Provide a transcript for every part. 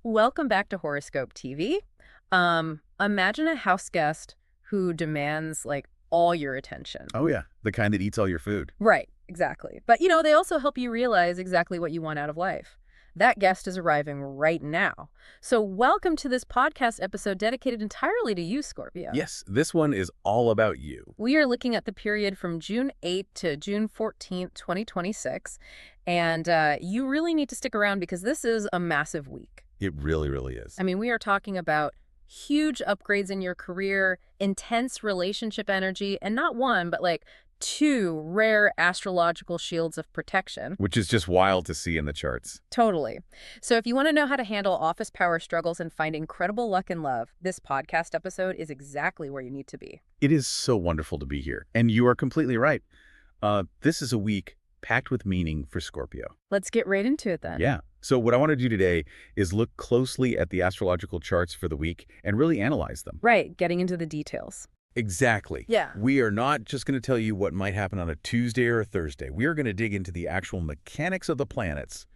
Welcome back to Horoscope TV. Imagine a house guest who demands like all your attention. Oh, yeah. The kind that eats all your food. Right, exactly. But they also help you realize exactly what you want out of life. That guest is arriving right now. So welcome to this podcast episode dedicated entirely to you, Scorpio. Yes, this one is all about you. We are looking at the period from June 8th to June 14th, 2026. And you really need to stick around because this is a massive week. It really, really is. I mean, we are talking about huge upgrades in your career, intense relationship energy, and not one, but like two rare astrological shields of protection. Which is just wild to see in the charts. Totally. So if you want to know how to handle office power struggles and find incredible luck in love, this podcast episode is exactly where you need to be. It is so wonderful to be here. And you are completely right. This is a week packed with meaning for Scorpio. Let's get right into it then. Yeah. So what I want to do today is look closely at the astrological charts for the week and really analyze them. Right, getting into the details. Exactly. Yeah. We are not just going to tell you what might happen on a Tuesday or a Thursday. We are going to dig into the actual mechanics of the planets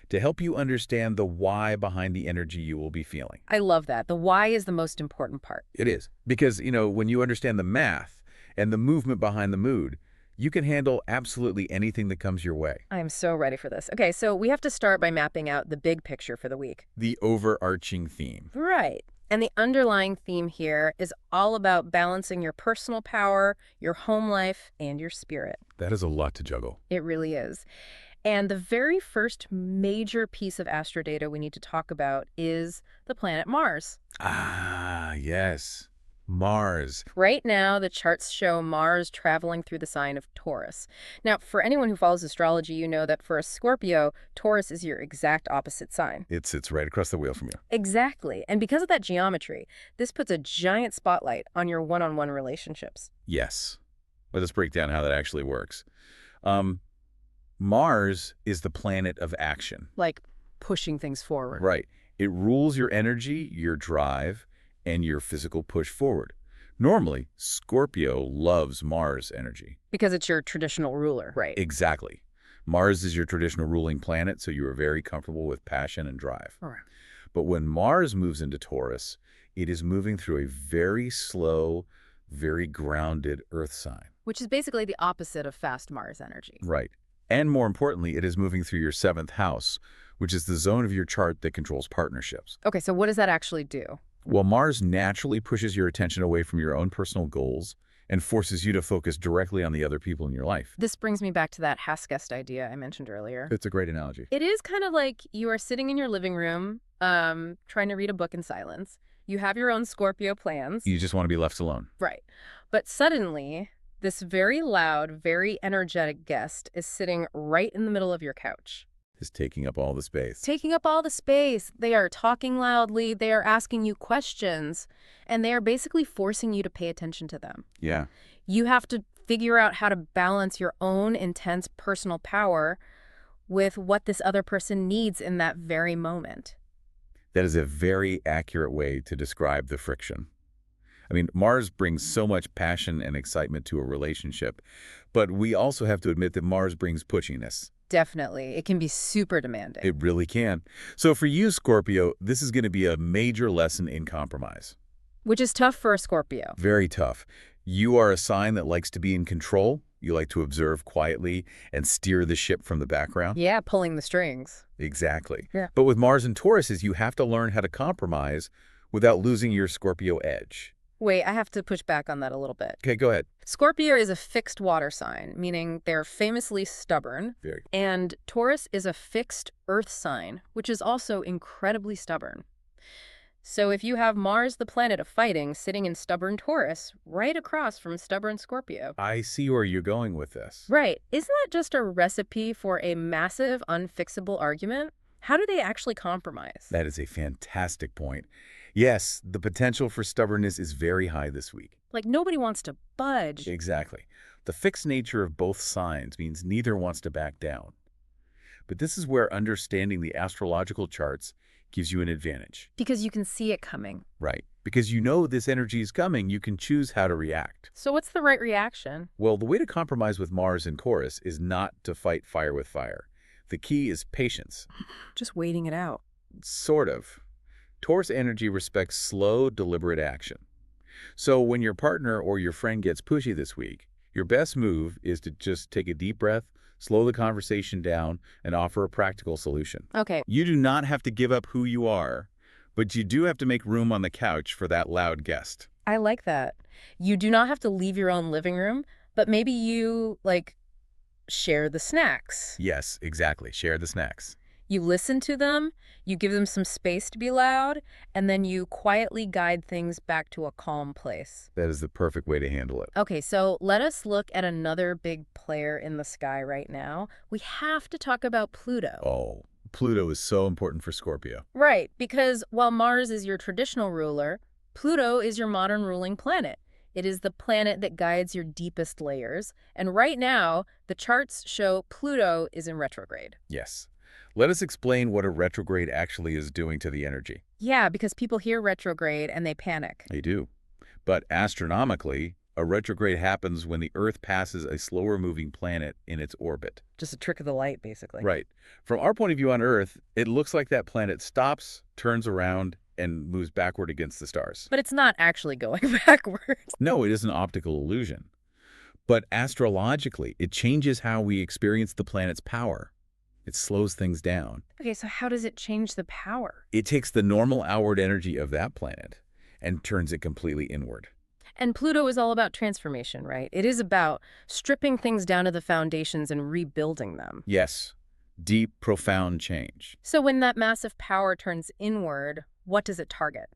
to help you understand the why behind the energy you will be feeling. I love that. The why is the most important part. It is. Because, when you understand the math and the movement behind the mood, you can handle absolutely anything that comes your way. I am so ready for this. Okay, so we have to start by mapping out the big picture for the week. The overarching theme. Right. And the underlying theme here is all about balancing your personal power, your home life, and your spirit. That is a lot to juggle. It really is. And the very first major piece of astrodata we need to talk about is the planet Mars. Ah, yes. Mars. Right now, the charts show Mars traveling through the sign of Taurus. Now, for anyone who follows astrology, you know that for a Scorpio, Taurus is your exact opposite sign. It sits right across the wheel from you. Exactly. And because of that geometry, this puts a giant spotlight on your one-on-one relationships. Yes. Let us break down how that actually works. Mars is the planet of action. Like pushing things forward. Right. It rules your energy, your drive, and your physical push forward. Normally, Scorpio loves Mars energy. Because it's your traditional ruler. Right. Exactly. Mars is your traditional ruling planet, so you are very comfortable with passion and drive. All right. But when Mars moves into Taurus, it is moving through a very slow, very grounded Earth sign. Which is basically the opposite of fast Mars energy. Right. And more importantly, it is moving through your 7th house, which is the zone of your chart that controls partnerships. Okay, so what does that actually do? Well, Mars naturally pushes your attention away from your own personal goals and forces you to focus directly on the other people in your life. This brings me back to that house guest idea I mentioned earlier. It's a great analogy. It is kind of like you are sitting in your living room, trying to read a book in silence. You have your own Scorpio plans. You just want to be left alone. Right. But suddenly, this very loud, very energetic guest is sitting right in the middle of your couch. Is taking up all the space. Taking up all the space. They are talking loudly. They are asking you questions. And they are basically forcing you to pay attention to them. Yeah. You have to figure out how to balance your own intense personal power with what this other person needs in that very moment. That is a very accurate way to describe the friction. I mean, Mars brings so much passion and excitement to a relationship, but we also have to admit that Mars brings pushiness. Definitely. It can be super demanding. It really can. So for you, Scorpio, this is going to be a major lesson in compromise. Which is tough for a Scorpio. Very tough. You are a sign that likes to be in control. You like to observe quietly and steer the ship from the background. Yeah, pulling the strings. Exactly. Yeah. But with Mars and Tauruses, you have to learn how to compromise without losing your Scorpio edge. Wait, I have to push back on that a little bit. Okay, go ahead. Scorpio is a fixed water sign, meaning they're famously stubborn. Very. And Taurus is a fixed earth sign, which is also incredibly stubborn. So if you have Mars, the planet of fighting, sitting in stubborn Taurus, right across from stubborn Scorpio. I see where you're going with this. Right. Isn't that just a recipe for a massive, unfixable argument? How do they actually compromise? That is a fantastic point. Yes, the potential for stubbornness is very high this week. Like nobody wants to budge. Exactly. The fixed nature of both signs means neither wants to back down. But this is where understanding the astrological charts gives you an advantage. Because you can see it coming. Right. Because you know this energy is coming, you can choose how to react. So what's the right reaction? Well, the way to compromise with Mars and Taurus is not to fight fire with fire. The key is patience. Just waiting it out. Sort of. Taurus energy respects slow, deliberate action. So when your partner or your friend gets pushy this week, your best move is to just take a deep breath, slow the conversation down, and offer a practical solution. Okay, You do not have to give up who you are, but you do have to make room on the couch for that loud guest. I like that. You do not have to leave your own living room, but maybe you, share the snacks. Yes, exactly. Share the snacks. You listen to them, you give them some space to be loud, and then you quietly guide things back to a calm place. That is the perfect way to handle it. Okay, so let us look at another big player in the sky right now. We have to talk about Pluto. Oh, Pluto is so important for Scorpio. Right, because while Mars is your traditional ruler, Pluto is your modern ruling planet. It is the planet that guides your deepest layers, and right now, the charts show Pluto is in retrograde. Yes. Let us explain what a retrograde actually is doing to the energy. Yeah, because people hear retrograde and they panic. They do. But astronomically, a retrograde happens when the Earth passes a slower-moving planet in its orbit. Just a trick of the light, basically. Right. From our point of view on Earth, it looks like that planet stops, turns around, and moves backward against the stars. But it's not actually going backwards. No, it is an optical illusion. But astrologically, it changes how we experience the planet's power. It slows things down. Okay, so how does it change the power? It takes the normal outward energy of that planet and turns it completely inward. And Pluto is all about transformation, right? It is about stripping things down to the foundations and rebuilding them. Yes, deep, profound change. So when that massive power turns inward, what does it target?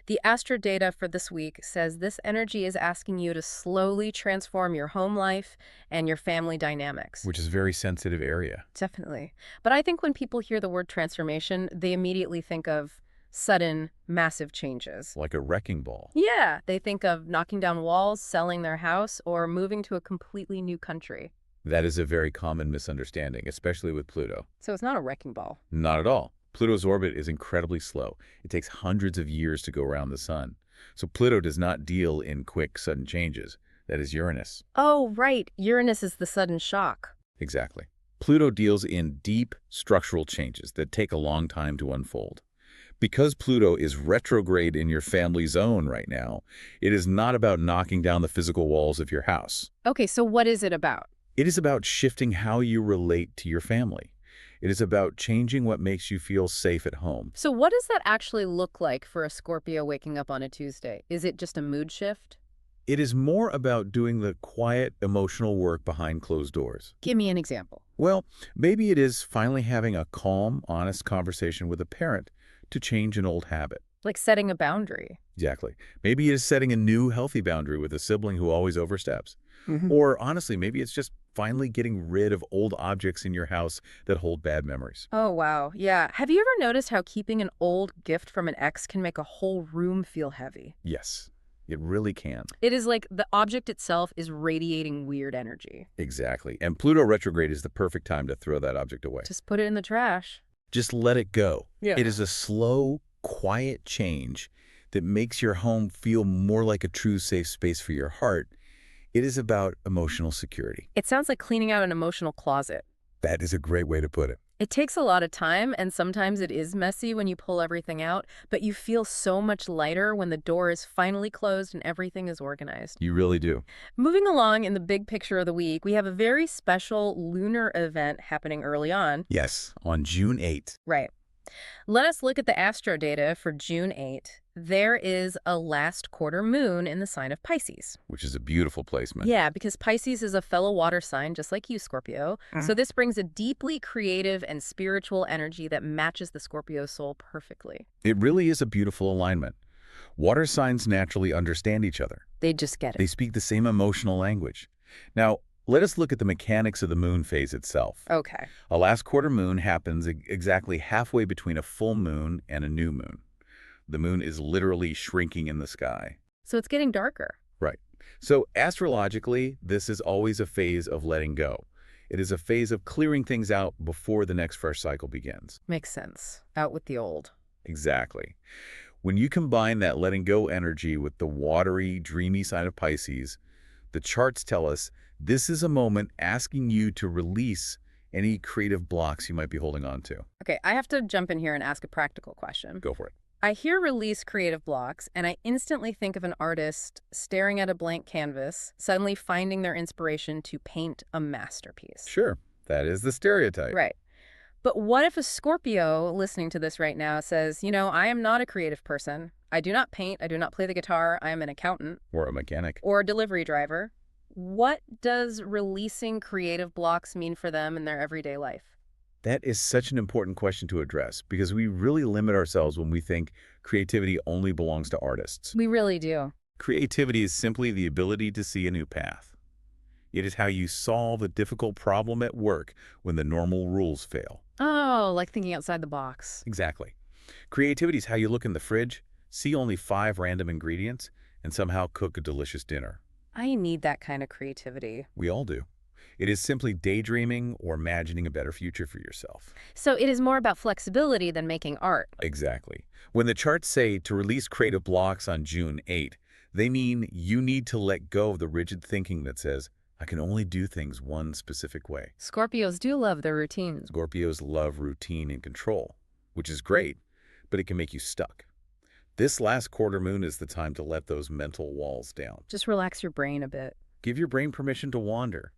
The astro data for this week says this energy is asking you to slowly transform your home life and your family dynamics. Which is a very sensitive area. Definitely. But I think when people hear the word transformation, they immediately think of sudden, massive changes. Like a wrecking ball. Yeah, they think of knocking down walls, selling their house, or moving to a completely new country. That is a very common misunderstanding, especially with Pluto. So it's not a wrecking ball. Not at all. Pluto's orbit is incredibly slow. It takes hundreds of years to go around the sun. So Pluto does not deal in quick, sudden changes. That is Uranus. Oh, right. Uranus is the sudden shock. Exactly. Pluto deals in deep structural changes that take a long time to unfold. Because Pluto is retrograde in your family zone right now, it is not about knocking down the physical walls of your house. Okay, so what is it about? It is about shifting how you relate to your family. It is about changing what makes you feel safe at home. So what does that actually look like for a Scorpio waking up on a Tuesday? Is it just a mood shift? It is more about doing the quiet, emotional work behind closed doors. Give me an example. Well, maybe it is finally having a calm, honest conversation with a parent to change an old habit. Like setting a boundary. Exactly. Maybe it is setting a new, healthy boundary with a sibling who always oversteps. Or honestly, maybe it's just finally getting rid of old objects in your house that hold bad memories. Oh, wow. Yeah. Have you ever noticed how keeping an old gift from an ex can make a whole room feel heavy? Yes, it really can. It is like the object itself is radiating weird energy. Exactly. And Pluto retrograde is the perfect time to throw that object away. Just put it in the trash. Just let it go. Yeah. It is a slow, quiet change that makes your home feel more like a true safe space for your heart. It is about emotional security. It sounds like cleaning out an emotional closet. That is a great way to put it. It takes a lot of time, and sometimes it is messy when you pull everything out, but you feel so much lighter when the door is finally closed and everything is organized. You really do. Moving along in the big picture of the week, we have a very special lunar event happening early on. Yes, on June 8th. Right. Let us look at the astro data for June 8. There is a last quarter moon in the sign of Pisces. Which is a beautiful placement. Yeah, because Pisces is a fellow water sign, just like you, Scorpio. So this brings a deeply creative and spiritual energy that matches the Scorpio soul perfectly. It really is a beautiful alignment. Water signs naturally understand each other. They just get it. They speak the same emotional language. Now, let us look at the mechanics of the moon phase itself. Okay. A last quarter moon happens exactly halfway between a full moon and a new moon. The moon is literally shrinking in the sky. So it's getting darker. Right. So astrologically, this is always a phase of letting go. It is a phase of clearing things out before the next fresh cycle begins. Makes sense. Out with the old. Exactly. When you combine that letting go energy with the watery, dreamy side of Pisces, the charts tell us this is a moment asking you to release any creative blocks you might be holding on to. Okay, I have to jump in here and ask a practical question. Go for it. I hear release creative blocks, and I instantly think of an artist staring at a blank canvas, suddenly finding their inspiration to paint a masterpiece. Sure, that is the stereotype. Right. But what if a Scorpio listening to this right now says, I am not a creative person. I do not paint. I do not play the guitar. I am an accountant Or a mechanic. or a delivery driver. What does releasing creative blocks mean for them in their everyday life? That is such an important question to address because we really limit ourselves when we think creativity only belongs to artists. We really do. Creativity is simply the ability to see a new path. It is how you solve a difficult problem at work when the normal rules fail. Oh, like thinking outside the box. Exactly. Creativity is how you look in the fridge, see only 5 random ingredients, and somehow cook a delicious dinner. I need that kind of creativity. We all do. It is simply daydreaming or imagining a better future for yourself. So it is more about flexibility than making art. Exactly. When the charts say to release creative blocks on June 8, they mean you need to let go of the rigid thinking that says, I can only do things one specific way. Scorpios do love their routines. Scorpios love routine and control, which is great, but it can make you stuck. This last quarter moon is the time to let those mental walls down. Just relax your brain a bit. Give your brain permission to wander.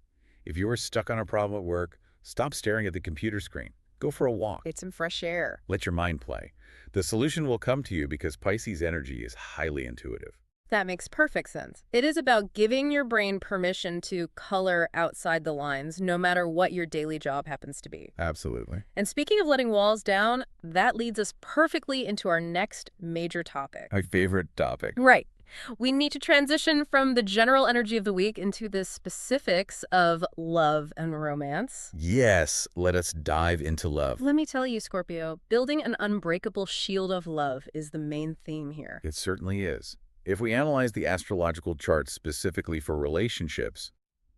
If you are stuck on a problem at work, stop staring at the computer screen. Go for a walk. Get some fresh air. Let your mind play. The solution will come to you because Pisces energy is highly intuitive. That makes perfect sense. It is about giving your brain permission to color outside the lines, no matter what your daily job happens to be. Absolutely. And speaking of letting walls down, that leads us perfectly into our next major topic. My favorite topic. Right. We need to transition from the general energy of the week into the specifics of love and romance. Yes, let us dive into love. Let me tell you, Scorpio, building an unbreakable shield of love is the main theme here. It certainly is. If we analyze the astrological charts specifically for relationships,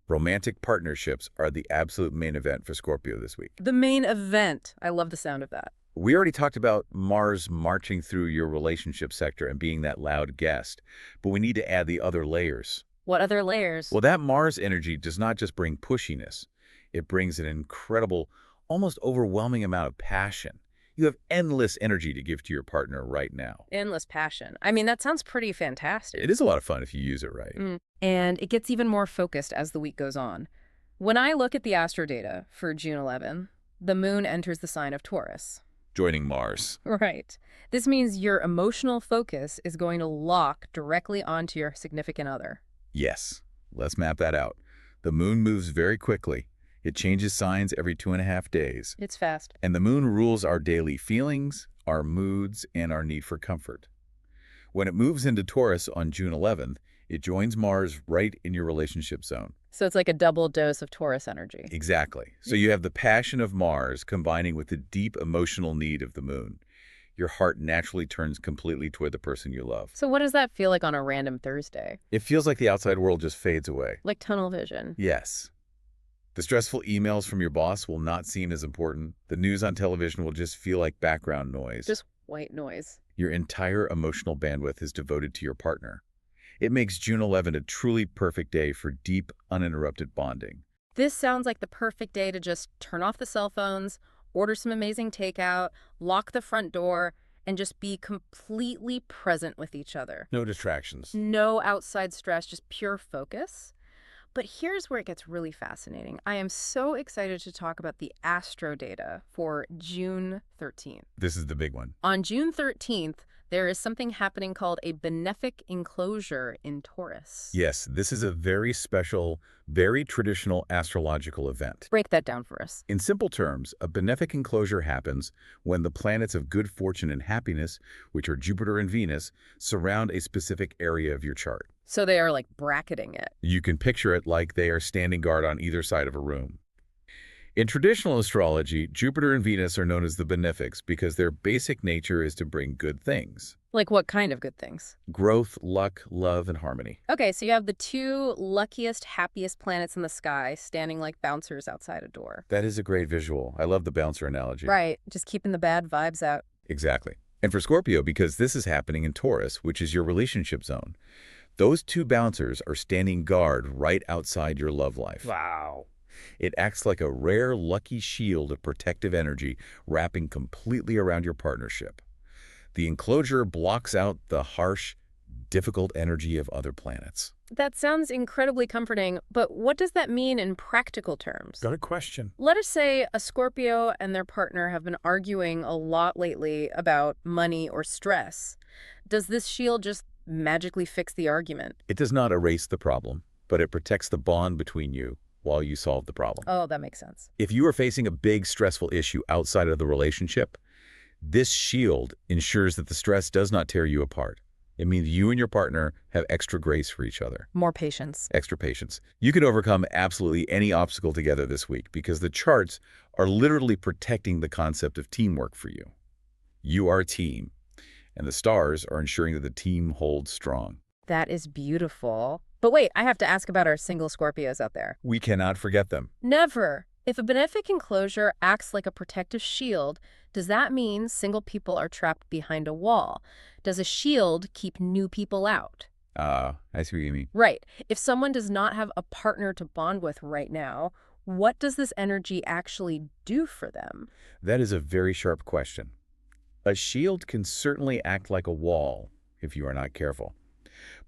romantic partnerships are the absolute main event for Scorpio this week. The main event. I love the sound of that. We already talked about Mars marching through your relationship sector and being that loud guest, but we need to add the other layers. What other layers? Well, that Mars energy does not just bring pushiness. It brings an incredible, almost overwhelming amount of passion. You have endless energy to give to your partner right now. Endless passion. I mean, that sounds pretty fantastic. It is a lot of fun if you use it right. And it gets even more focused as the week goes on. When I look at the astro data for June 11, the moon enters the sign of Taurus. Joining Mars. Right. This means your emotional focus is going to lock directly onto your significant other. Yes. Let's map that out. The moon moves very quickly. It changes signs every 2.5 days. It's fast. And the moon rules our daily feelings, our moods, and our need for comfort. When it moves into Taurus on June 11th, it joins Mars right in your relationship zone. So it's like a double dose of Taurus energy. Exactly. So you have the passion of Mars combining with the deep emotional need of the moon. Your heart naturally turns completely toward the person you love. So what does that feel like on a random Thursday? It feels like the outside world just fades away. Like tunnel vision. Yes. The stressful emails from your boss will not seem as important. The news on television will just feel like background noise. Just white noise. Your entire emotional bandwidth is devoted to your partner. It makes June 11 a truly perfect day for deep, uninterrupted bonding. This sounds like the perfect day to just turn off the cell phones, order some amazing takeout, lock the front door, and just be completely present with each other. No distractions. No outside stress, just pure focus. But here's where it gets really fascinating. I am so excited to talk about the astro data for June 13th. This is the big one. On June 13th, there is something happening called a benefic enclosure in Taurus. Yes, this is a very special, very traditional astrological event. Break that down for us. In simple terms, a benefic enclosure happens when the planets of good fortune and happiness, which are Jupiter and Venus, surround a specific area of your chart. So they are like bracketing it. You can picture it like they are standing guard on either side of a room. In traditional astrology, Jupiter and Venus are known as the benefics because their basic nature is to bring good things. Like what kind of good things? Growth, luck, love, and harmony. Okay, so you have the two luckiest, happiest planets in the sky standing like bouncers outside a door. That is a great visual. I love the bouncer analogy. Right, just keeping the bad vibes out. Exactly. And for Scorpio, because this is happening in Taurus, which is your relationship zone, those two bouncers are standing guard right outside your love life. Wow. It acts like a rare, lucky shield of protective energy wrapping completely around your partnership. The enclosure blocks out the harsh, difficult energy of other planets. That sounds incredibly comforting, but what does that mean in practical terms? Got a question. Let us say a Scorpio and their partner have been arguing a lot lately about money or stress. Does this shield just magically fix the argument? It does not erase the problem, but it protects the bond between you while you solve the problem. Oh, that makes sense. If you are facing a big stressful issue outside of the relationship, this shield ensures that the stress does not tear you apart. It means you and your partner have extra grace for each other. More patience. Extra patience. You can overcome absolutely any obstacle together this week because the charts are literally protecting the concept of teamwork for you. You are a team, and the stars are ensuring that the team holds strong. That is beautiful. But wait, I have to ask about our single Scorpios out there. We cannot forget them. Never. If a benefic enclosure acts like a protective shield, does that mean single people are trapped behind a wall? Does a shield keep new people out? I see what you mean. Right. If someone does not have a partner to bond with right now, what does this energy actually do for them? That is a very sharp question. A shield can certainly act like a wall if you are not careful.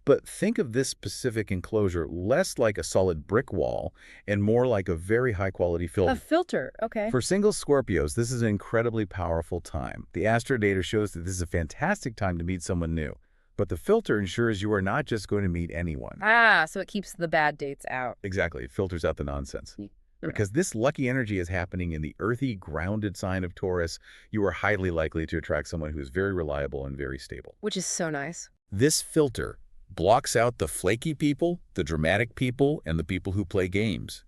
But think of this specific enclosure less like a solid brick wall and more like a very high-quality filter. A filter, okay. For single Scorpios, this is an incredibly powerful time. The astro data shows that this is a fantastic time to meet someone new. But the filter ensures you are not just going to meet anyone. Ah, so it keeps the bad dates out. Exactly. It filters out the nonsense. Yeah. Because this lucky energy is happening in the earthy, grounded sign of Taurus, you are highly likely to attract someone who is very reliable and very stable. Which is so nice. This filter blocks out the flaky people, the dramatic people, and the people who play games.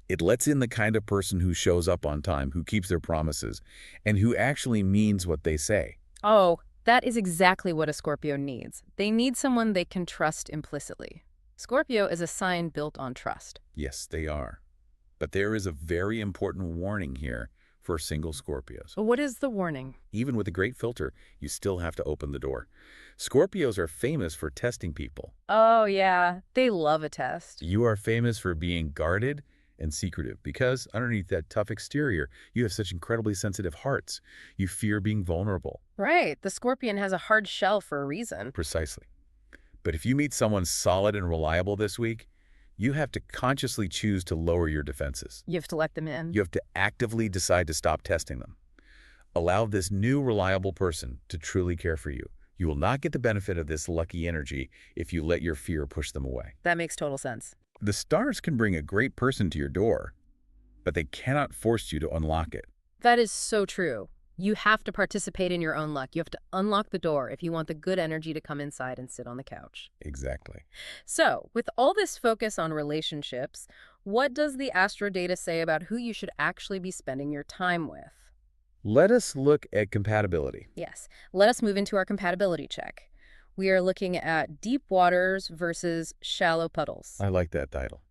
It lets in the kind of person who shows up on time, who keeps their promises, and who actually means what they say. Oh, that is exactly what a Scorpio needs. They need someone they can trust implicitly. Scorpio is a sign built on trust. Yes, they are. But there is a very important warning here for single Scorpios. What is the warning? Even with a great filter, you still have to open the door. Scorpios are famous for testing people. Oh, yeah. They love a test. You are famous for being guarded and secretive because underneath that tough exterior, you have such incredibly sensitive hearts. You fear being vulnerable. Right. The Scorpion has a hard shell for a reason. Precisely. But if you meet someone solid and reliable this week, you have to consciously choose to lower your defenses. You have to let them in. You have to actively decide to stop testing them. Allow this new reliable person to truly care for you. You will not get the benefit of this lucky energy if you let your fear push them away. That makes total sense. The stars can bring a great person to your door, but they cannot force you to unlock it. That is so true. You have to participate in your own luck. You have to unlock the door if you want the good energy to come inside and sit on the couch. Exactly. So, with all this focus on relationships, what does the astro data say about who you should actually be spending your time with? Let us look at compatibility. Yes, let us move into our compatibility check. We are looking at deep waters versus shallow puddles. I like that title.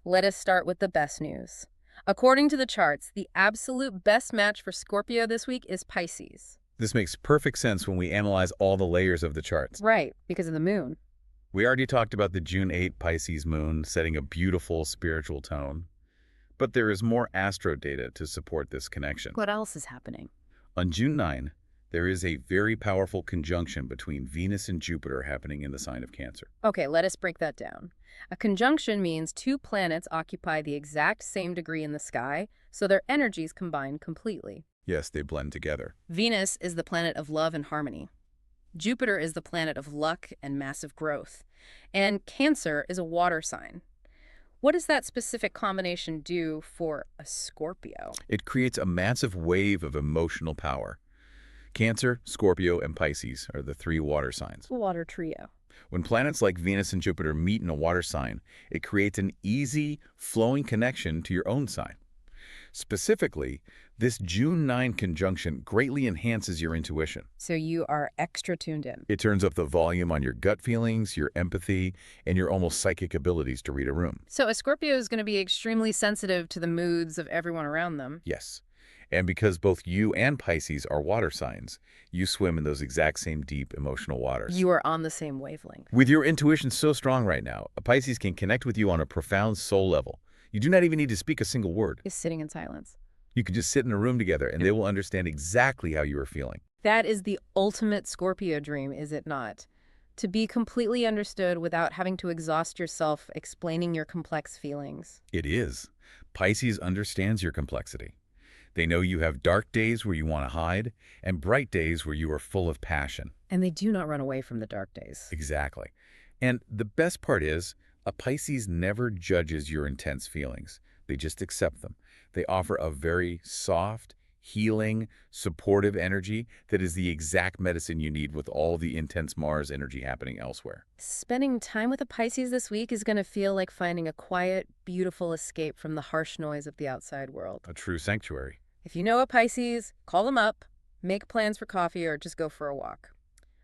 Let us start with the best news. According to the charts, the absolute best match for Scorpio this week is Pisces. This makes perfect sense when we analyze all the layers of the charts. Right, because of the moon. We already talked about the June 8 Pisces moon setting a beautiful spiritual tone. But there is more astro data to support this connection. What else is happening? On June 9, there is a very powerful conjunction between Venus and Jupiter happening in the sign of Cancer. Okay, let us break that down. A conjunction means two planets occupy the exact same degree in the sky, so their energies combine completely. Yes, they blend together. Venus is the planet of love and harmony. Jupiter is the planet of luck and massive growth. And Cancer is a water sign. What does that specific combination do for a Scorpio? It creates a massive wave of emotional power. Cancer, Scorpio, and Pisces are the three water signs. Water trio. When planets like Venus and Jupiter meet in a water sign, it creates an easy, flowing connection to your own sign. Specifically, this June 9 conjunction greatly enhances your intuition. So you are extra tuned in. It turns up the volume on your gut feelings, your empathy, and your almost psychic abilities to read a room. So a Scorpio is going to be extremely sensitive to the moods of everyone around them. Yes. And because both you and Pisces are water signs, you swim in those exact same deep emotional waters. You are on the same wavelength. With your intuition so strong right now, a Pisces can connect with you on a profound soul level. You do not even need to speak a single word. Is sitting in silence. You can just sit in a room together and they will understand exactly how you are feeling. That is the ultimate Scorpio dream, is it not? To be completely understood without having to exhaust yourself explaining your complex feelings. It is. Pisces understands your complexity. They know you have dark days where you want to hide and bright days where you are full of passion. And they do not run away from the dark days. Exactly. And the best part is, a Pisces never judges your intense feelings. They just accept them. They offer a very soft, healing, supportive energy that is the exact medicine you need with all the intense Mars energy happening elsewhere. Spending time with a Pisces this week is going to feel like finding a quiet, beautiful escape from the harsh noise of the outside world. A true sanctuary. If you know a Pisces, call them up, make plans for coffee, or just go for a walk.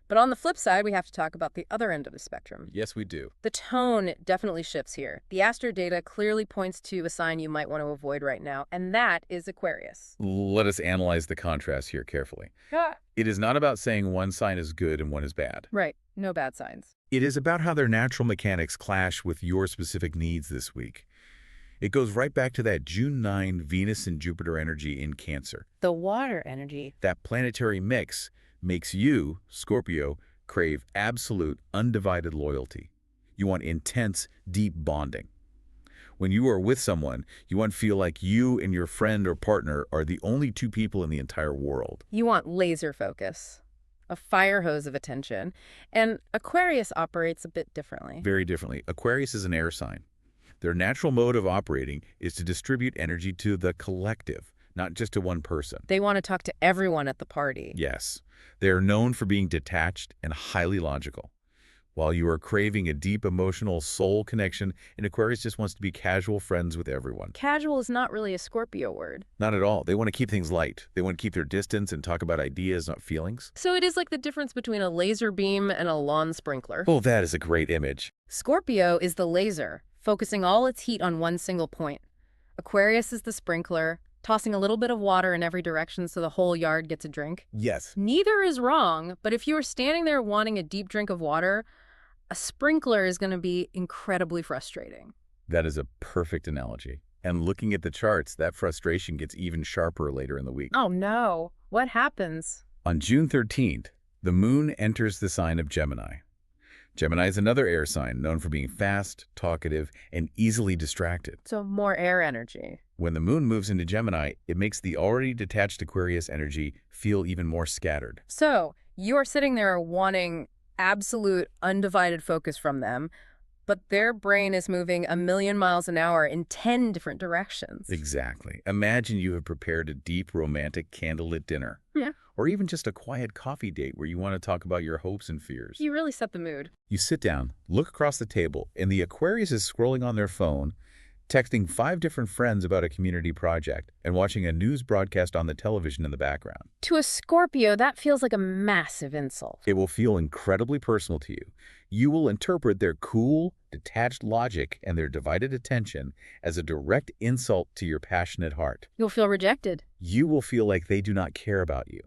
But on the flip side, we have to talk about the other end of the spectrum. Yes, we do. The tone definitely shifts here. The astro data clearly points to a sign you might want to avoid right now, and that is Aquarius. Let us analyze the contrast here carefully. Ah. It is not about saying one sign is good and one is bad. Right, no bad signs. It is about how their natural mechanics clash with your specific needs this week. It goes right back to that June 9 Venus and Jupiter energy in Cancer. The water energy. That planetary mix makes you, Scorpio, crave absolute, undivided loyalty. You want intense, deep bonding. When you are with someone, you want to feel like you and your friend or partner are the only two people in the entire world. You want laser focus, a fire hose of attention, and Aquarius operates a bit differently. Very differently. Aquarius is an air sign. Their natural mode of operating is to distribute energy to the collective, not just to one person. They want to talk to everyone at the party. Yes, they are known for being detached and highly logical. While you are craving a deep emotional soul connection, and Aquarius just wants to be casual friends with everyone. Casual is not really a Scorpio word. Not at all. They want to keep things light. They want to keep their distance and talk about ideas, not feelings. So it is like the difference between a laser beam and a lawn sprinkler. Oh, that is a great image. Scorpio is the laser, focusing all its heat on one single point. Aquarius is the sprinkler, tossing a little bit of water in every direction so the whole yard gets a drink. Yes. Neither is wrong, but if you are standing there wanting a deep drink of water, a sprinkler is going to be incredibly frustrating. That is a perfect analogy. And looking at the charts, that frustration gets even sharper later in the week. Oh no, what happens? On June 13th, the moon enters the sign of Gemini. Gemini is another air sign known for being fast, talkative, and easily distracted. So more air energy. When the moon moves into Gemini, it makes the already detached Aquarius energy feel even more scattered. So you're sitting there wanting absolute undivided focus from them, but their brain is moving 1,000,000 miles an hour in 10 different directions. Exactly. Imagine you have prepared a deep, romantic, candlelit dinner. Yeah. Or even just a quiet coffee date where you want to talk about your hopes and fears. You really set the mood. You sit down, look across the table, and the Aquarius is scrolling on their phone, texting 5 different friends about a community project, and watching a news broadcast on the television in the background. To a Scorpio, that feels like a massive insult. It will feel incredibly personal to you. You will interpret their cool, detached logic and their divided attention as a direct insult to your passionate heart. You'll feel rejected. You will feel like they do not care about you.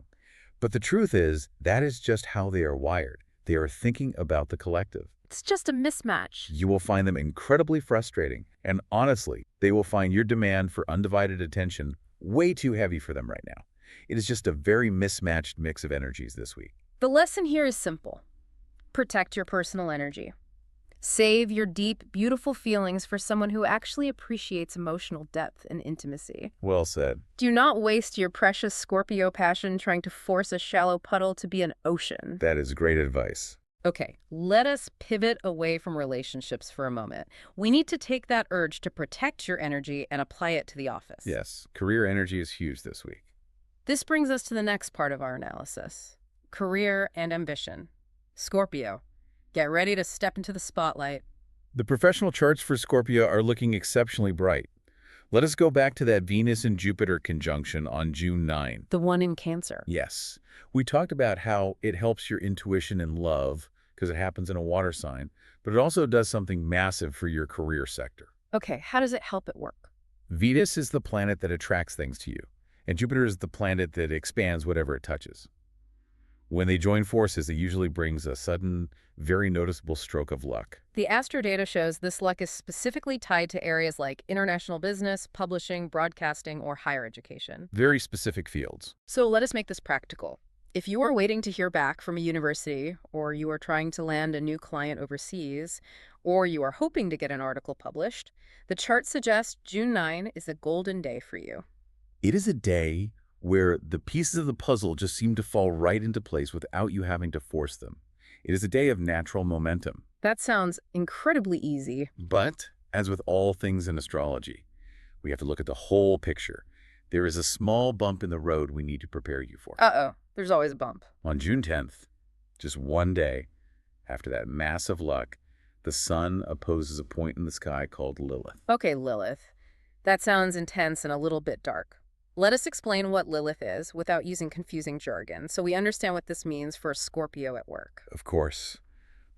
But the truth is, that is just how they are wired. They are thinking about the collective. It's just a mismatch. You will find them incredibly frustrating, and honestly, they will find your demand for undivided attention way too heavy for them right now. It is just a very mismatched mix of energies this week. The lesson here is simple. Protect your personal energy. Save your deep, beautiful feelings for someone who actually appreciates emotional depth and intimacy. Well said. Do not waste your precious Scorpio passion trying to force a shallow puddle to be an ocean. That is great advice. Okay, let us pivot away from relationships for a moment. We need to take that urge to protect your energy and apply it to the office. Yes, career energy is huge this week. This brings us to the next part of our analysis. Career and ambition. Scorpio, get ready to step into the spotlight. The professional charts for Scorpio are looking exceptionally bright. Let us go back to that Venus and Jupiter conjunction on June 9. The one in Cancer. Yes. We talked about how it helps your intuition and love because it happens in a water sign, but it also does something massive for your career sector. Okay, how does it help at work? Venus is the planet that attracts things to you, and Jupiter is the planet that expands whatever it touches. When they join forces, it usually brings a sudden, very noticeable stroke of luck. The astro data shows this luck is specifically tied to areas like international business, publishing, broadcasting, or higher education. Very specific fields. So let us make this practical. If you are waiting to hear back from a university, or you are trying to land a new client overseas, or you are hoping to get an article published, the chart suggests June 9 is a golden day for you. It is a day where the pieces of the puzzle just seem to fall right into place without you having to force them. It is a day of natural momentum. That sounds incredibly easy. But, as with all things in astrology, we have to look at the whole picture. There is a small bump in the road we need to prepare you for. Uh-oh, there's always a bump. On June 10th, just one day after that massive luck, the sun opposes a point in the sky called Lilith. Okay, Lilith. That sounds intense and a little bit dark. Let us explain what Lilith is without using confusing jargon, so we understand what this means for a Scorpio at work. Of course.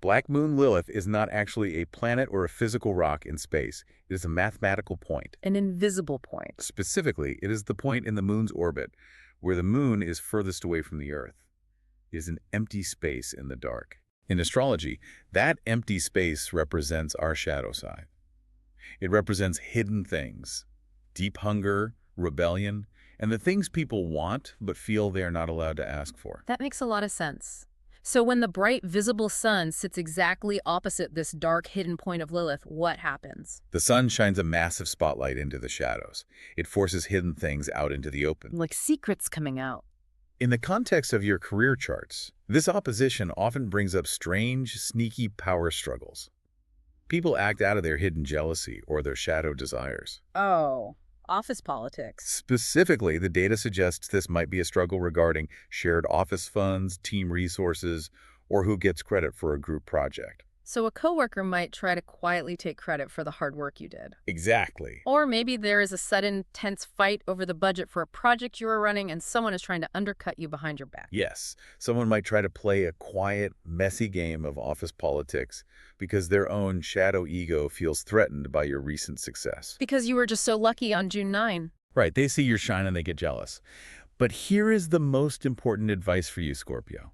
Black Moon Lilith is not actually a planet or a physical rock in space. It is a mathematical point. An invisible point. Specifically, it is the point in the moon's orbit where the moon is furthest away from the Earth. It is an empty space in the dark. In astrology, that empty space represents our shadow side. It represents hidden things, deep hunger, rebellion, and the things people want but feel they are not allowed to ask for. That makes a lot of sense. So when the bright, visible sun sits exactly opposite this dark, hidden point of Lilith, what happens? The sun shines a massive spotlight into the shadows. It forces hidden things out into the open. Like secrets coming out. In the context of your career charts, this opposition often brings up strange, sneaky power struggles. People act out of their hidden jealousy or their shadow desires. Oh, office politics. Specifically, the data suggests this might be a struggle regarding shared office funds, team resources, or who gets credit for a group project. So a coworker might try to quietly take credit for the hard work you did. Exactly. Or maybe there is a sudden, tense fight over the budget for a project you are running and someone is trying to undercut you behind your back. Yes, someone might try to play a quiet, messy game of office politics because their own shadow ego feels threatened by your recent success. Because you were just so lucky on June 9. Right, they see your shine and they get jealous. But here is the most important advice for you, Scorpio.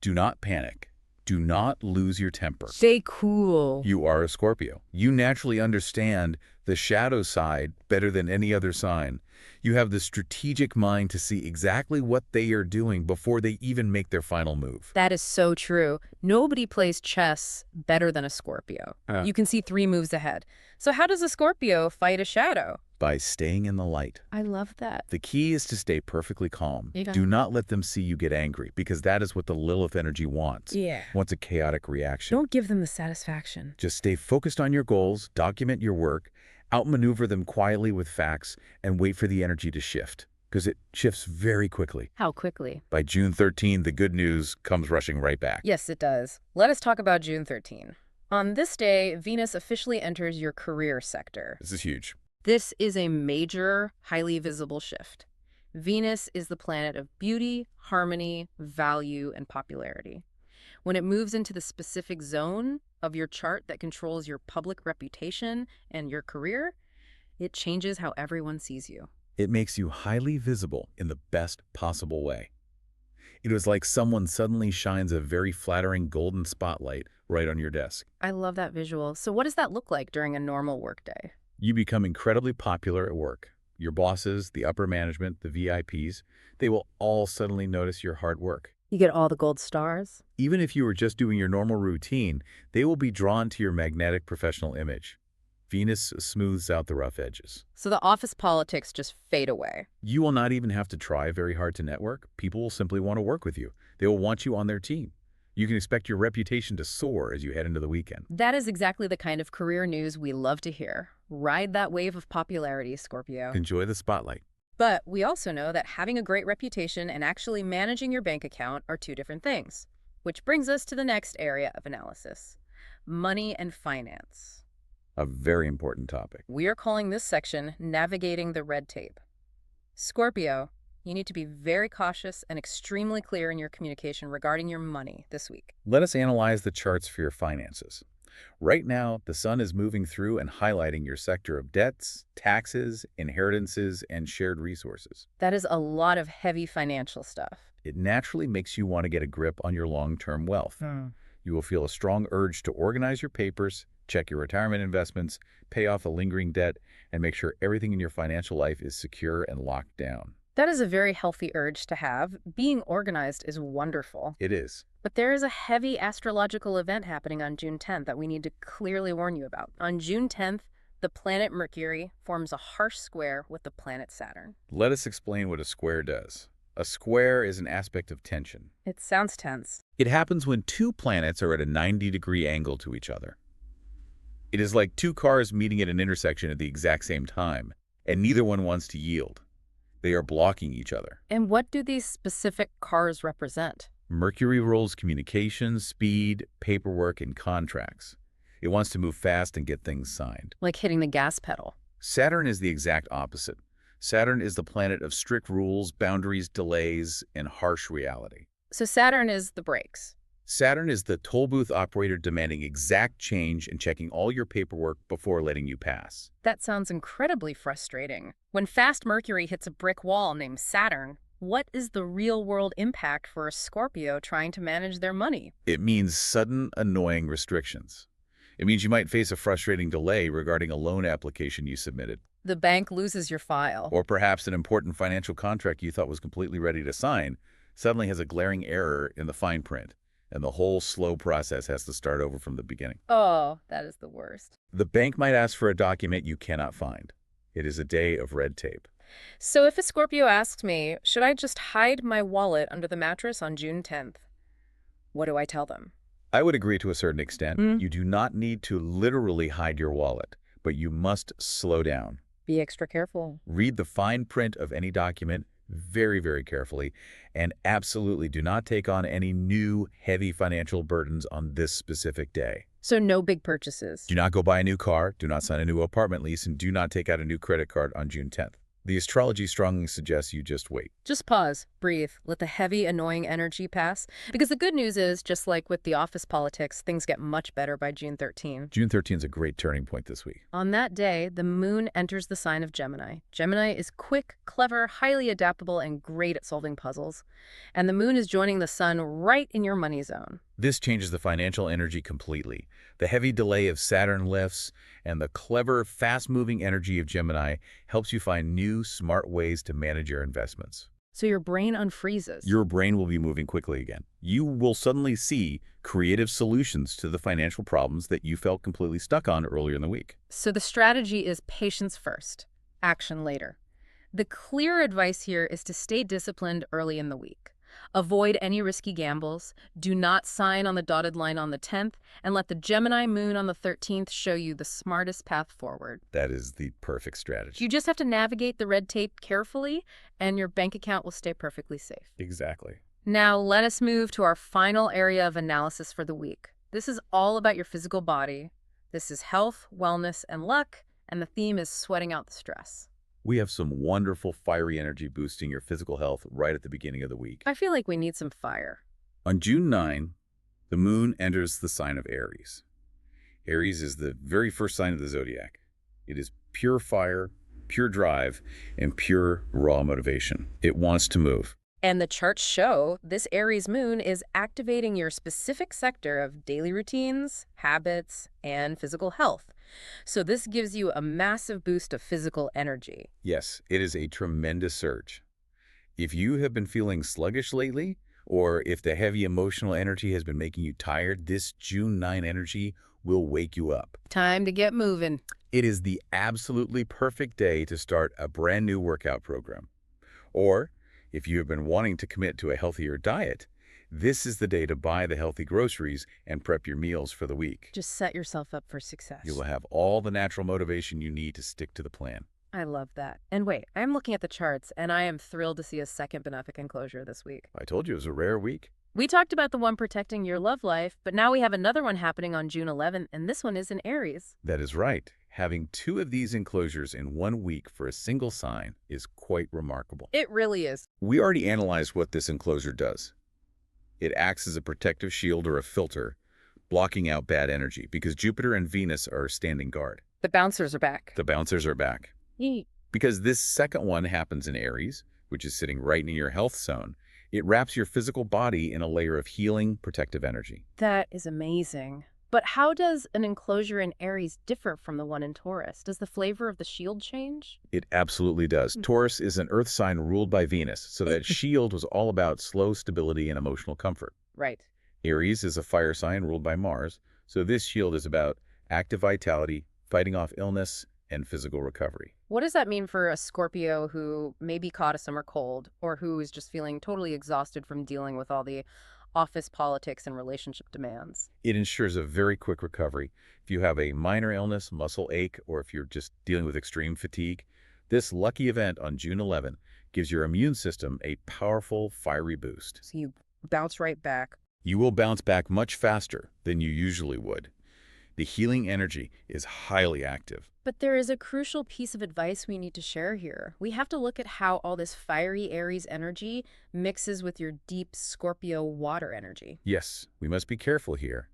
Do not panic. Do not lose your temper. Stay cool. You are a Scorpio. You naturally understand the shadow side better than any other sign. You have the strategic mind to see exactly what they are doing before they even make their final move. That is so true. Nobody plays chess better than a Scorpio. You can see 3 moves ahead. So how does a Scorpio fight a shadow? By staying in the light. I love that. The key is to stay perfectly calm. Yeah. Do not let them see you get angry, because that is what the Lilith energy wants. Yeah. Wants a chaotic reaction. Don't give them the satisfaction. Just stay focused on your goals, document your work, outmaneuver them quietly with facts, and wait for the energy to shift, because it shifts very quickly. How quickly? By June 13, the good news comes rushing right back. Yes, it does. Let us talk about June 13. On this day, Venus officially enters your career sector. This is huge. This is a major, highly visible shift. Venus is the planet of beauty, harmony, value, and popularity. When it moves into the specific zone of your chart that controls your public reputation and your career, it changes how everyone sees you. It makes you highly visible in the best possible way. It was like someone suddenly shines a very flattering golden spotlight right on your desk. I love that visual. So what does that look like during a normal workday? You become incredibly popular at work. Your bosses, the upper management, the VIPs, they will all suddenly notice your hard work. You get all the gold stars? Even if you were just doing your normal routine, they will be drawn to your magnetic professional image. Venus smooths out the rough edges. So the office politics just fade away. You will not even have to try very hard to network. People will simply want to work with you. They will want you on their team. You can expect your reputation to soar as you head into the weekend. That is exactly the kind of career news we love to hear. Ride that wave of popularity, Scorpio. Enjoy the spotlight. But we also know that having a great reputation and actually managing your bank account are 2 different things. Which brings us to the next area of analysis: money and finance. A very important topic. We are calling this section Navigating the Red Tape. Scorpio, you need to be very cautious and extremely clear in your communication regarding your money this week. Let us analyze the charts for your finances. Right now, the sun is moving through and highlighting your sector of debts, taxes, inheritances, and shared resources. That is a lot of heavy financial stuff. It naturally makes you want to get a grip on your long-term wealth. You will feel a strong urge to organize your papers, check your retirement investments, pay off the lingering debt, and make sure everything in your financial life is secure and locked down. That is a very healthy urge to have. Being organized is wonderful. It is. But there is a heavy astrological event happening on June 10th that we need to clearly warn you about. On June 10th, the planet Mercury forms a harsh square with the planet Saturn. Let us explain what a square does. A square is an aspect of tension. It sounds tense. It happens when two planets are at a 90-degree angle to each other. It is like two cars meeting at an intersection at the exact same time, and neither one wants to yield. They are blocking each other. And what do these specific cars represent? Mercury rules communication, speed, paperwork, and contracts. It wants to move fast and get things signed. Like hitting the gas pedal. Saturn is the exact opposite. Saturn is the planet of strict rules, boundaries, delays, and harsh reality. So Saturn is the brakes. Saturn is the toll booth operator demanding exact change and checking all your paperwork before letting you pass. That sounds incredibly frustrating. When fast Mercury hits a brick wall named Saturn, what is the real-world impact for a Scorpio trying to manage their money? It means sudden, annoying restrictions. It means you might face a frustrating delay regarding a loan application you submitted. The bank loses your file. Or perhaps an important financial contract you thought was completely ready to sign suddenly has a glaring error in the fine print, and the whole slow process has to start over from the beginning. Oh, that is the worst. The bank might ask for a document you cannot find. It is a day of red tape. So if a Scorpio asks me, should I just hide my wallet under the mattress on June 10th? What do I tell them? I would agree to a certain extent. You do not need to literally hide your wallet, but you must slow down. Be extra careful. Read the fine print of any document very, very carefully, and absolutely do not take on any new, heavy financial burdens on this specific day. So no big purchases. Do not go buy a new car, do not sign a new apartment lease, and do not take out a new credit card on June 10th. The astrology strongly suggests you just wait. Just pause, breathe, let the heavy, annoying energy pass. Because the good news is, just like with the office politics, things get much better by June 13. June 13 is a great turning point this week. On that day, the moon enters the sign of Gemini. Gemini is quick, clever, highly adaptable, and great at solving puzzles. And the moon is joining the sun right in your money zone. This changes the financial energy completely. The heavy delay of Saturn lifts, and the clever, fast-moving energy of Gemini helps you find new, smart ways to manage your investments. So your brain unfreezes. Your brain will be moving quickly again. You will suddenly see creative solutions to the financial problems that you felt completely stuck on earlier in the week. So the strategy is patience first, action later. The clear advice here is to stay disciplined early in the week. Avoid any risky gambles, do not sign on the dotted line on the 10th, and let the Gemini moon on the 13th show you the smartest path forward. That is the perfect strategy. You just have to navigate the red tape carefully, and your bank account will stay perfectly safe. Exactly. Now, let us move to our final area of analysis for the week. This is all about your physical body. This is health, wellness, and luck, and the theme is sweating out the stress. We have some wonderful fiery energy boosting your physical health right at the beginning of the week. I feel like we need some fire. On June 9, the moon enters the sign of Aries. Aries is the very first sign of the zodiac. It is pure fire, pure drive, and pure raw motivation. It wants to move. And the charts show this Aries moon is activating your specific sector of daily routines, habits, and physical health. So this gives you a massive boost of physical energy. Yes, it is a tremendous surge. If you have been feeling sluggish lately, or if the heavy emotional energy has been making you tired, this June 9 energy will wake you up. Time to get moving. It is the absolutely perfect day to start a brand new workout program. Or, if you have been wanting to commit to a healthier diet, this is the day to buy the healthy groceries and prep your meals for the week. Just set yourself up for success. You will have all the natural motivation you need to stick to the plan. I love that. And wait, I'm looking at the charts, and I am thrilled to see a second benefic enclosure this week. I told you it was a rare week. We talked about the one protecting your love life, but now we have another one happening on June 11th, and this one is in Aries. That is right. Having two of these enclosures in 1 week for a single sign is quite remarkable. It really is. We already analyzed what this enclosure does. It acts as a protective shield or a filter, blocking out bad energy because Jupiter and Venus are standing guard. The bouncers are back. The bouncers are back. Yeet. Because this second one happens in Aries, which is sitting right in your health zone, it wraps your physical body in a layer of healing, protective energy. That is amazing. But how does an enclosure in Aries differ from the one in Taurus? Does the flavor of the shield change? It absolutely does. Taurus is an earth sign ruled by Venus, so that shield was all about slow stability and emotional comfort. Right. Aries is a fire sign ruled by Mars, so this shield is about active vitality, fighting off illness, and physical recovery. What does that mean for a Scorpio who maybe caught a summer cold or who is just feeling totally exhausted from dealing with all the office politics and relationship demands? It ensures a very quick recovery. If you have a minor illness, muscle ache, or if you're just dealing with extreme fatigue, this lucky event on June 11 gives your immune system a powerful, fiery boost. So you bounce right back. You will bounce back much faster than you usually would. The healing energy is highly active. But there is a crucial piece of advice we need to share here. We have to look at how all this fiery Aries energy mixes with your deep Scorpio water energy. Yes, we must be careful here.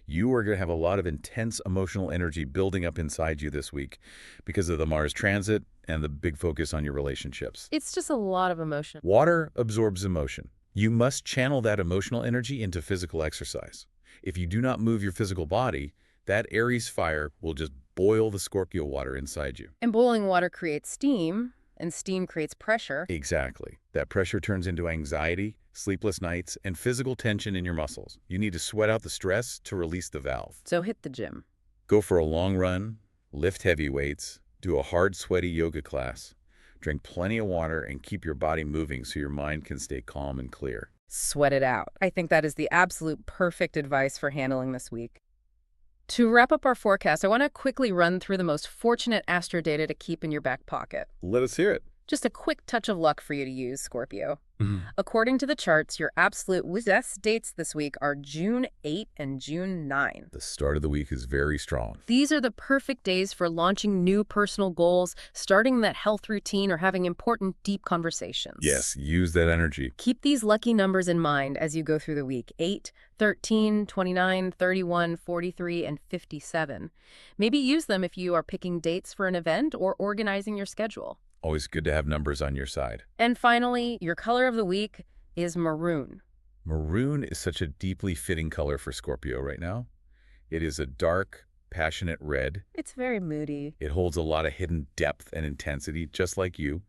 You are going to have a lot of intense emotional energy building up inside you this week because of the Mars transit and the big focus on your relationships. It's just a lot of emotion. Water absorbs emotion. You must channel that emotional energy into physical exercise. If you do not move your physical body, that Aries fire will just boil the Scorpio water inside you. And boiling water creates steam, and steam creates pressure. Exactly. That pressure turns into anxiety, sleepless nights, and physical tension in your muscles. You need to sweat out the stress to release the valve. So hit the gym. Go for a long run, lift heavy weights, do a hard, sweaty yoga class, drink plenty of water, and keep your body moving so your mind can stay calm and clear. Sweat it out. I think that is the absolute perfect advice for handling this week. To wrap up our forecast, I want to quickly run through the most fortunate astro data to keep in your back pocket. Let us hear it. Just a quick touch of luck for you to use, Scorpio. According to the charts, your absolute best dates this week are June 8 and June 9. The start of the week is very strong. These are the perfect days for launching new personal goals, starting that health routine, or having important, deep conversations. Yes, use that energy. Keep these lucky numbers in mind as you go through the week: 8, 13, 29, 31, 43, and 57. Maybe use them if you are picking dates for an event or organizing your schedule. Always good to have numbers on your side. And finally, your color of the week is maroon. Maroon is such a deeply fitting color for Scorpio right now. It is a dark, passionate red. It's very moody. It holds a lot of hidden depth and intensity, just like you.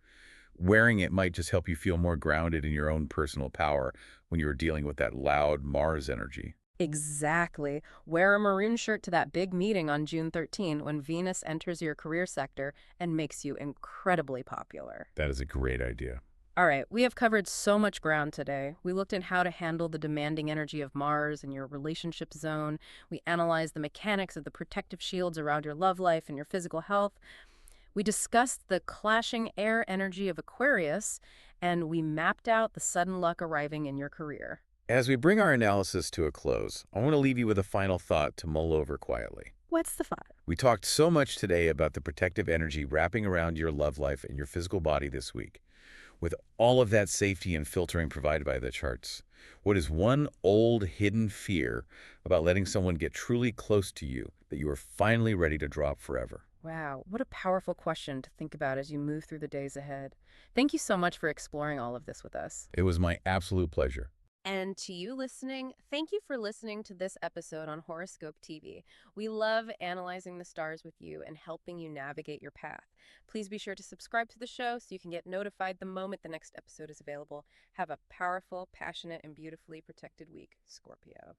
Wearing it might just help you feel more grounded in your own personal power when you're dealing with that loud Mars energy. Exactly. Wear a maroon shirt to that big meeting on June 13 when Venus enters your career sector and makes you incredibly popular. That is a great idea. All right, we have covered so much ground today. We looked at how to handle the demanding energy of Mars in your relationship zone. We analyzed the mechanics of the protective shields around your love life and your physical health. We discussed the clashing air energy of Aquarius, and we mapped out the sudden luck arriving in your career. As we bring our analysis to a close, I want to leave you with a final thought to mull over quietly. What's the thought? We talked so much today about the protective energy wrapping around your love life and your physical body this week. With all of that safety and filtering provided by the charts, what is one old hidden fear about letting someone get truly close to you that you are finally ready to drop forever? Wow, what a powerful question to think about as you move through the days ahead. Thank you so much for exploring all of this with us. It was my absolute pleasure. And to you listening, thank you for listening to this episode on Horoscope TV. We love analyzing the stars with you and helping you navigate your path. Please be sure to subscribe to the show so you can get notified the moment the next episode is available. Have a powerful, passionate, and beautifully protected week, Scorpio.